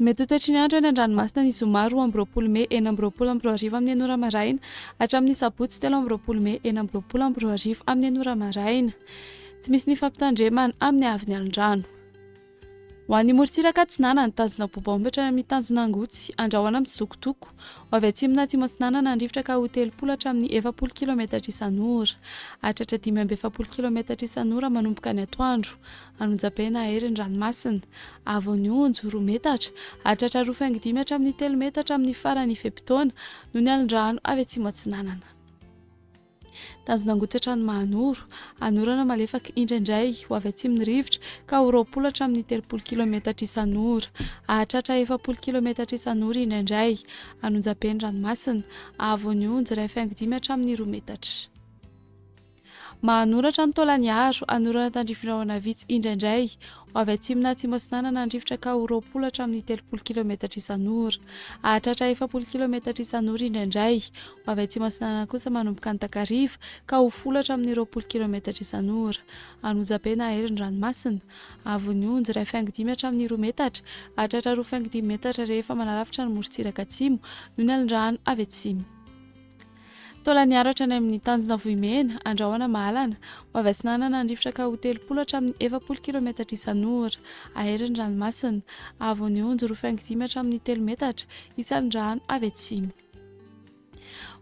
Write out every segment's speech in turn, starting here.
Mety ho toetry ny andro any an-dranomasina ny zoma 2 Mey 4 amin'ny anora maraina hatramin'ny sabotsy 3 Mey 4 amin'ny anora maraina. Tsy misy ny fampitandremana amin'ny avin'ny alin-drano. Ho an'ny morontsiraka Atsinana ny tanjona bobaomby hatrany amin'ny tanjona Angotsy andrahoana amin'ny zokotoko. Ho avy atsimo atsimo Atsinana nandrifotra ka ho 30 hatramin'ny 70 km isan'ora. Hatratra 570 km isan'ora manomboka ny atoandro. Anonjam-paina aherin'ny ranomasina. Avonionjo 2 metatra. Hatratra 2.5 hatramin'ny 3 metatra amin'ny farany fe-potoana no ny alin-drano avy atsimo Atsinanana. Tanjona Angotsy hatrany Mahanoro, anorana malefaka indraindray ho avy atsimony rivotra ka ho 20 hatramin'ny 30 km isan'ora, hahatratra 70 km isan'ora indraindray. Anonjam-pain'ny ranomasina, Avonionjo 1.5 hatramin'ny 2 metatra. Mahanoratra ny Taolagnaro, anorana tandrifon-drahona vitsy indraindray, ho avy atsimona atsimo Atsinana nandrifotra ka ho 20 hatramin'ny 30 km isan'ora, hahatratra 70 km isan'ora indraindray. Ho avy atsimo Atsinana kosa manomboka ny Takariva ka ho 10 hatramin'ny 20 km isan'ora. Anonjam-paina aherin'ny ranomasina, Avonionjo 1.5 hatramin'ny 2 metatra, hahatratra 2.5 metatra rehefa manarafitra ny morontsiraka atsimo no ny alin-drano avy atsimo. Taolagnaro hatrany amin'ny tanjona Vohimena, andrahoana Malana, ho avy Atsinana nandrifotra ka ho 30 hatramin'ny 70 km isan'ora, aherin'ny ranomasina, Avonionjo 2.5 hatramin'ny 3 metatra, isan'ny rano avy atsimo.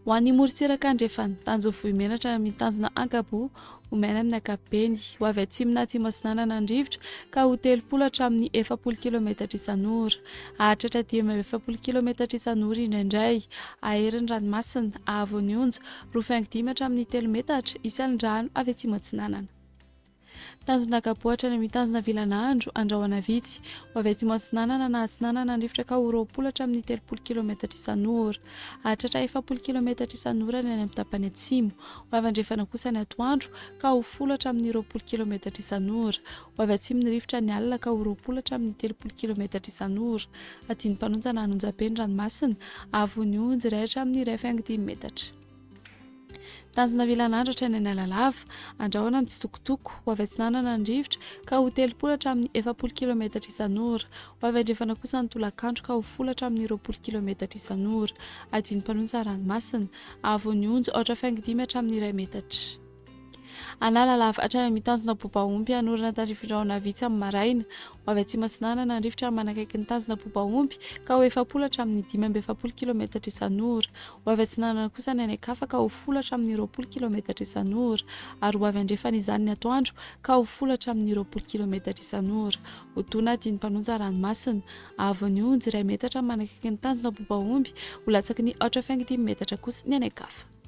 Ho an'ny morontsiraka andrefana, tanjona Vohimena hatrany amin'ny tanjona Ankabo, ho maina amin'ny ankapobeny. Ho avy atsimona atsimo Atsinana nandrifotra ka ho 30 hatramin'ny 70 km isan'ora, hahatratra 70 km isan'ora indraindray. Aherin'ny ranomasina, Avonionjo 2.5 hatramin'ny 3 metatra, isan'ny rano avy atsimo Atsinanana. Tanjona Ankabo hatrany amin'ny tanjona Vilanandro, andrahoana vitsy. Ho avy atsimo Atsinanana na Atsinana nandrifotra ka ho 20 hatramin'ny 30 km isan'ora, hahatratra 70 km isan'ora ny any amin'ny tapany atsimo. Ho avy andrefana kosa ny atoandro ka ho 10 hatramin'ny 20 km isan'ora. Ho avy atsimo ny rivotra ny alina ka ho 20 hatramin'ny 30 km isan'ora. Aty ny mpanonjana anonjam-pain'ny ranomasina, Avonionjo 1 hatramin'ny 1.5 metatra. Tanjona Vilanandro hatrany any Alalava, andrahoana amin'ny tsitokotoko. Ho avy Atsinana nandrivotra ka ho 30 hatramin'ny 70 km isan'ora. Ho avy andrefana kosa ny tolakandro ka ho 10 hatramin'ny 20 km isan'ora. Aty ny mpanonjana ranomasina, Avonionjo 4.5 hatramin'ny 2 metatra. Analalava hatrany amin'ny tanjona Bobaomby, anorana tandrifon-drahona vitsy amin'ny maraina. Ho avy atsimo Atsinana nandrifotra manakaiky ny tanjona Bobaomby ka ho 70 hatramin'ny 570 km isan'ora. Ho avy Atsinana kosa ny anakafa ka ho 10 hatramin'ny 20 km isan'ora, ary ho avy andrefana izany ny atoandro ka ho 10 hatramin'ny 20 km isan'ora. Ho tona aty ny mpanonjana ranomasina, Avonionjo 1 metatra manakaiky ny tanjona Bobaomby, ho latsaky ny 4.5 metatra kosa ny anakafa.